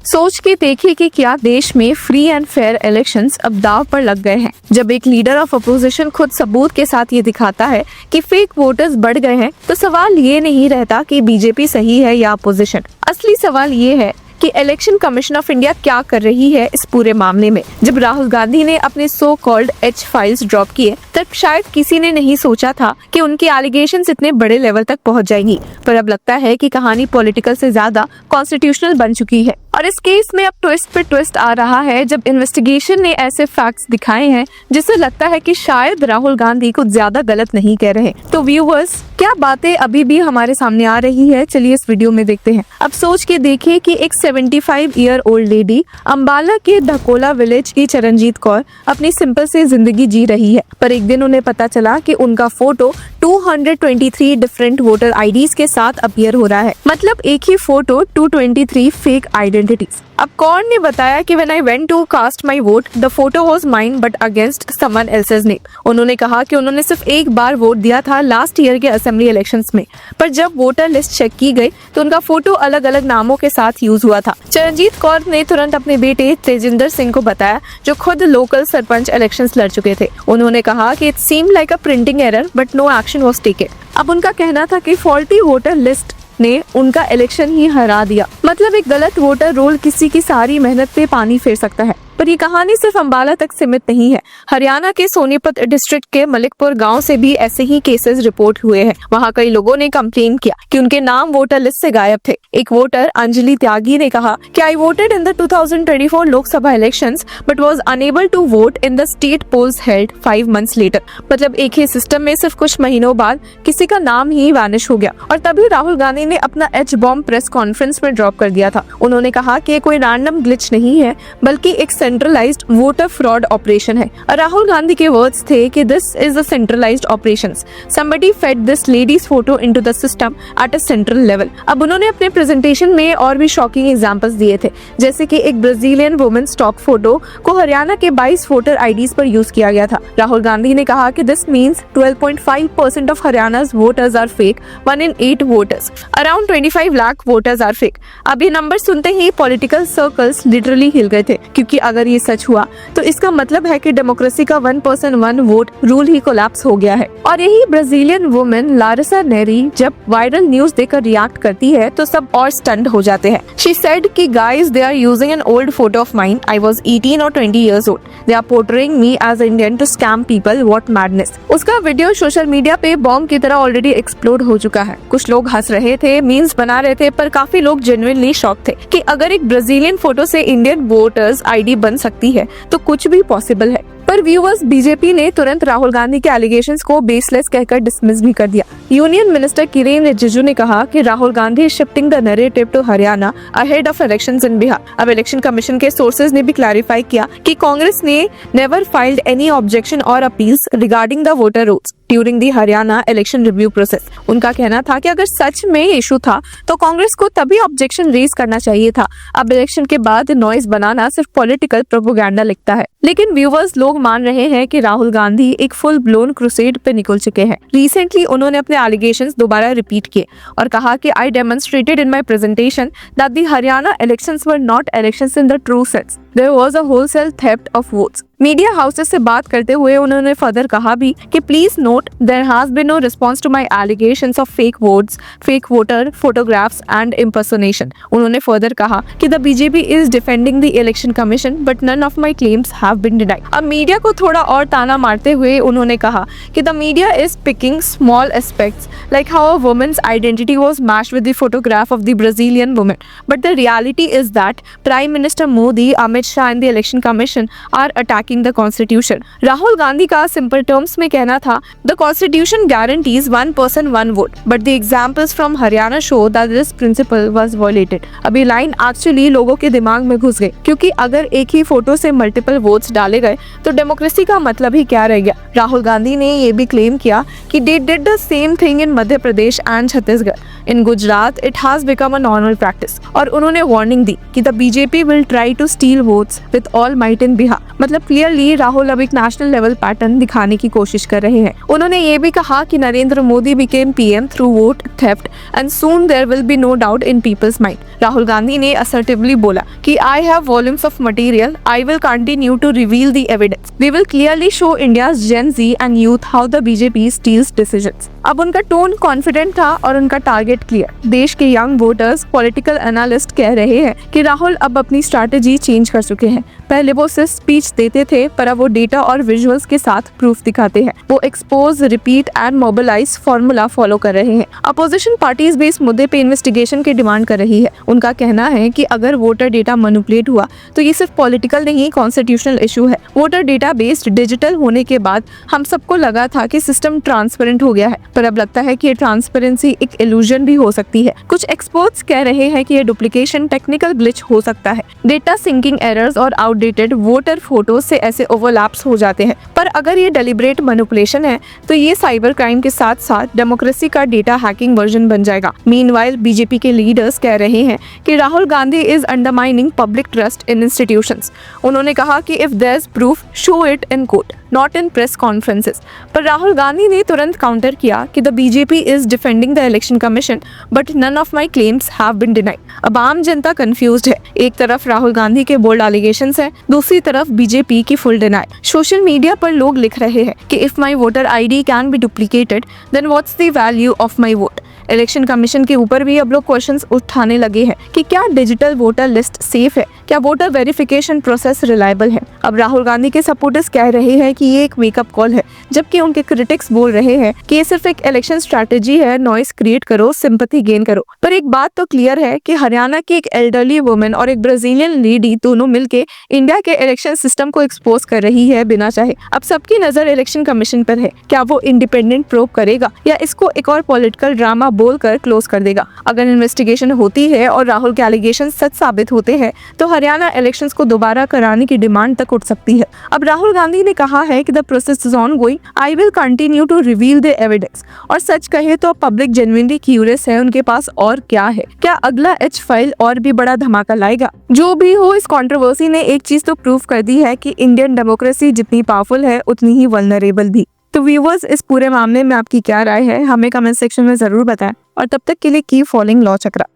सोच के देखिए कि क्या देश में फ्री एंड फेयर इलेक्शंस अब दांव पर लग गए हैं। जब एक लीडर ऑफ अपोजिशन खुद सबूत के साथ ये दिखाता है कि फेक वोटर्स बढ़ गए हैं, तो सवाल ये नहीं रहता कि बीजेपी सही है या अपोजिशन। असली सवाल ये है कि इलेक्शन कमीशन ऑफ इंडिया क्या कर रही है इस पूरे मामले में। जब राहुल गांधी ने अपने so called H files drop किए, तब शायद किसी ने नहीं सोचा था कि उनके एलिगेशंस इतने बड़े लेवल तक पहुंच जाएंगी। पर अब लगता है कि कहानी पॉलिटिकल से ज्यादा कॉन्स्टिट्यूशनल बन चुकी है। और इस केस में अब ट्विस्ट पे ट्विस्ट आ रहा है, जब इन्वेस्टिगेशन ने ऐसे फैक्ट्स दिखाए हैं जिससे लगता है कि शायद राहुल गांधी कुछ ज्यादा गलत नहीं कह रहे। तो व्यूअर्स, क्या बातें अभी भी हमारे सामने आ रही है, चलिए इस वीडियो में देखते हैं। अब सोच के देखिए कि एक 75 ईयर ओल्ड लेडी अंबाला के धकोला विलेज की चरणजीत कौर अपनी सिंपल से जिंदगी जी रही है, पर एक दिन उन्हें पता चला कि उनका फोटो 223 डिफरेंट वोटर आईडीज के साथ अपीयर हो रहा है। मतलब एक ही फोटो 223 फेक आइडेंटिटीज। अब कौर ने बताया कि when I went to cast my vote, the photo was mine but against someone else's name. उन्होंने कहा कि उन्होंने सिर्फ एक बार वोट दिया था लास्ट ईयर के असेंबली इलेक्शंस में, पर जब वोटर लिस्ट चेक की गई तो उनका फोटो अलग अलग नामों के साथ यूज हुआ था। चरणजीत कौर ने तुरंत अपने बेटे तेजिंदर सिंह को बताया, जो खुद लोकल सरपंच इलेक्शंस लड़ चुके थे। उन्होंने कहा कि it seemed like a printing error but no action was taken. अब उनका कहना था कि फॉल्टी वोटर लिस्ट ने उनका इलेक्शन ही हरा दिया। मतलब एक गलत वोटर रोल किसी की सारी मेहनत पे पानी फेर सकता है। पर ये कहानी सिर्फ अंबाला तक सीमित नहीं है। हरियाणा के सोनीपत डिस्ट्रिक्ट के मलिकपुर गांव से भी ऐसे ही केसेस रिपोर्ट हुए हैं। वहां कई लोगों ने कंप्लेन किया कि उनके नाम वोटर लिस्ट से गायब थे। एक वोटर अंजलि त्यागी ने कहा कि आई voted in the 2024 Lok Sabha elections but was unable to vote in the state poles held 5 months letter. मतलब एक ही सिस्टम में सिर्फ कुछ महीनों बाद किसी का नाम ही वैनिश हो गया। और तभी राहुल गांधी ने अपना एच बॉम्ब प्रेस कॉन्फ्रेंस में ड्रॉप कर दिया था। उन्होंने कहा कि कोई रैंडम ग्लिच नहीं है, बल्कि एक सेंट्रलाइज्ड वोटर फ्रॉड ऑपरेशन है। राहुल गांधी के वर्ड्स थे कि this is a centralised operations, somebody fed this lady's photo into the system at a central level. अब उन्होंने अपने प्रेजेंटेशन में और भी शॉकिंग एग्जांपल्स दिए थे, जैसे कि एक ब्राजीलियन वुमेन स्टॉक फोटो को हरियाणा के 22 वोटर आईडीज पर यूज किया गया था। राहुल गांधी ने कहा कि this means 12.5% of Haryana's voters are fake, 1 in 8 voters, around 25 lakh voters are fake. अब ये नंबर सुनते ही पॉलिटिकल सर्कल्स लिटरली हिल गए थे, क्योंकि अगर ये सच हुआ तो इसका मतलब है कि डेमोक्रेसी का 1 person 1 वोट रूल ही कोलैप्स हो गया है। और यही ब्राजीलियन वुमेन लारिसा नेरी जब वायरल न्यूज देखकर रिएक्ट करती है तो सब और स्टन्ड हो जाते हैं। शी सेड कि guys, they are using an old photo of mine, I was 18 or 20 years old, they are portraying me as Indian to scam people, what madness। उसका वीडियो सोशल मीडिया पे bomb की तरह already explode हो चुका है। कुछ लोग हंस रहे थे, मीम्स बना रहे थे, पर काफी लोग जेन्युइनली शॉक थे कि अगर एक ब्राजीलियन फोटो से इंडियन वोटर्स आईडी बन सकती है तो कुछ भी पॉसिबल है। पर व्यूअर्स, बीजेपी ने तुरंत राहुल गांधी के एलिगेशंस को बेसलेस कहकर डिसमिस भी कर दिया। यूनियन मिनिस्टर किरेन रिजिजू ने कहा कि Rahul Gandhi shifting the narrative to Haryana ahead of elections in Bihar. अब इलेक्शन कमीशन के सोर्सेज ने भी क्लैरिफाई किया कि कांग्रेस ने नेवर फाइल्ड एनी ऑब्जेक्शन और appeals regarding the voter rolls during the Haryana election review process. उनका कहना था कि अगर सच में इशू था तो कांग्रेस को तभी ऑब्जेक्शन रेज करना चाहिए था। अब इलेक्शन के बाद नॉइज बनाना सिर्फ पॉलिटिकल प्रोपेगेंडा लिखता है। लेकिन व्यूअर्स, लोग मान रहे हैं कि राहुल गांधी एक फुल ब्लोन क्रूसेड पे निकल चुके हैं। रिसेंटली उन्होंने अपने एलिगेशंस दोबारा रिपीट किए और कहा कि I demonstrated in my presentation that the Haryana elections were not elections in the true sense, there was a wholesale theft of votes. Media houses से बात करते हुए उन्होंने फर्दर कहा भी कि please note there has been no response to my allegations of fake votes, fake voter photographs and impersonation. उन्होंने further कहा कि the BJP is defending the election commission but none of my claims have been denied. अब media को थोड़ा और ताना मारते हुए उन्होंने कहा कि the media is picking small aspects like how a women's identity was matched with the photograph of the Brazilian women, but the reality is that prime minister Modi, Amit Shah and the election commission are attacking the constitution. Rahul Gandhi का simple terms में कहना था, the constitution guarantees 1 person 1 vote, but the examples from Haryana show that this principle was violated. अब ये line actually लोगों के दिमाग में घुस गई, क्योंकि अगर एक ही फोटो से मल्टीपल वोट्स डाले गए तो डेमोक्रेसी का मतलब ही क्या रह गया। राहुल गांधी ने ये भी क्लेम किया कि they did the same thing in Madhya Pradesh and Chhattisgarh. In Gujarat it has become a normal practice. और उन्होंने वार्निंग दी कि the BJP will try to steal votes with all might in Bihar. मतलब क्लियरली राहुल अब एक नेशनल लेवल पैटर्न दिखाने की कोशिश कर रहे हैं। उन्होंने ये भी कहा कि Narendra Modi became PM through vote theft and soon there will be no doubt in people's mind. Rahul Gandhi ने असर्टिवली बोला कि I have volumes of material, I will continue to reveal the evidence, we will clearly show India's Gen Z and youth how the BJP steals decisions. अब उनका tone confident था और उनका target clear. देश के young voters, political analyst कह रहे हैं कि राहुल अब अपनी स्ट्रैटेजी चेंज कर चुके हैं। पहले वो सिर्फ स्पीच देते थे, पर अब वो डेटा और विजुअल्स के साथ प्रूफ दिखाते हैं। वो expose, repeat and mobilise formula follow कर रहे हैं। अपोजिशन पार्टीज भी इस मुद्दे पे इन्वेस्टिगेशन की डिमांड कर रही है। उनका कहना है कि अगर वोटर डेटा मैनिपुलेट हुआ तो ये सिर्फ पॉलिटिकल नहीं, कॉन्स्टिट्यूशनल इशू है। वोटर डेटा बेस्ड डिजिटल होने के बाद हम सबको लगा था कि सिस्टम ट्रांसपेरेंट हो गया है, पर अब लगता है कि ये ट्रांसपेरेंसी एक इल्यूजन भी हो सकती है। कुछ एक्सपर्ट्स कह रहे हैं कि ये डुप्लीकेशन टेक्निकल ग्लिच हो सकता है। डेटा सिंकिंग एरर्स और आउटडेटेड वोटर फोटोज से ऐसे ओवरलैप्स हो जाते हैं। पर अगर ये डेलिब्रेट मैनिपुलेशन है तो ये साइबर क्राइम के साथ साथ डेमोक्रेसी का डेटा हैकिंग वर्जन बन जाएगा। मीनवाइल बीजेपी के लीडर्स कह रहे हैं कि Rahul Gandhi is undermining public trust in institutions. उन्होंने कहा कि if there is proof, show it in court, not in press conferences. पर राहुल गांधी ने तुरंत काउंटर किया कि the BJP is defending the election commission but none of my claims have been denied. अब आम जनता कंफ्यूज्ड है। एक तरफ राहुल गांधी के बोल्ड एलिगेशंस हैं, दूसरी तरफ बीजेपी की फुल डिनाई। सोशल मीडिया पर लोग लिख रहे हैं कि if my voter ID can be duplicated then what's the value of my vote. Election commission के ऊपर भी अब लोग क्वेश्चंस उठाने लगे हैं कि क्या डिजिटल वोटर लिस्ट सेफ है, क्या वोटर वेरिफिकेशन प्रोसेस रिलायबल है। अब राहुल गांधी के सपोर्टर्स कह रहे हैं कि ये एक वेकअप कॉल है, जबकि उनके क्रिटिक्स बोल रहे हैं कि ये सिर्फ एक इलेक्शन स्ट्रैटेजी है, नॉइस क्रिएट करो, सिंपैथी गेन करो। पर एक बात तो क्लियर है कि हरियाणा की एक एल्डरली वुमेन और एक ब्राजीलियन लेडी दोनों मिलके इंडिया के इलेक्शन सिस्टम को एक्सपोज कर रही है बिना चाहे। अब सबकी नजर इलेक्शन कमीशन पर है, क्या वो इंडिपेंडेंट प्रोब करेगा या इसको एक और पॉलिटिकल ड्रामा बोलकर क्लोज कर देगा। अगर इन्वेस्टिगेशन होती है और राहुल के एलिगेशन सच साबित होते हैं तो हरियाणा इलेक्शंस को दोबारा कराने की डिमांड तक उठ सकती है। अब राहुल गांधी ने कहा है कि the process is ongoing, I will continue to reveal the evidence. और सच कहे तो पब्लिक जेन्युइनली क्यूरियस है उनके पास और क्या है, क्या अगला एच फाइल और भी बड़ा धमाका लाएगा। जो भी हो, इस कंट्रोवर्सी ने एक चीज तो प्रूव कर दी है कि इंडियन डेमोक्रेसी जितनी पावरफुल है उतनी ही वल्नरेबल भी। तो व्यूअर्स, इस पूरे मामले में आपकी क्या राय है हमें कमेंट सेक्शन में जरूर बताएं और तब तक के लिए कीप फॉलोइंग लॉ चक्रा।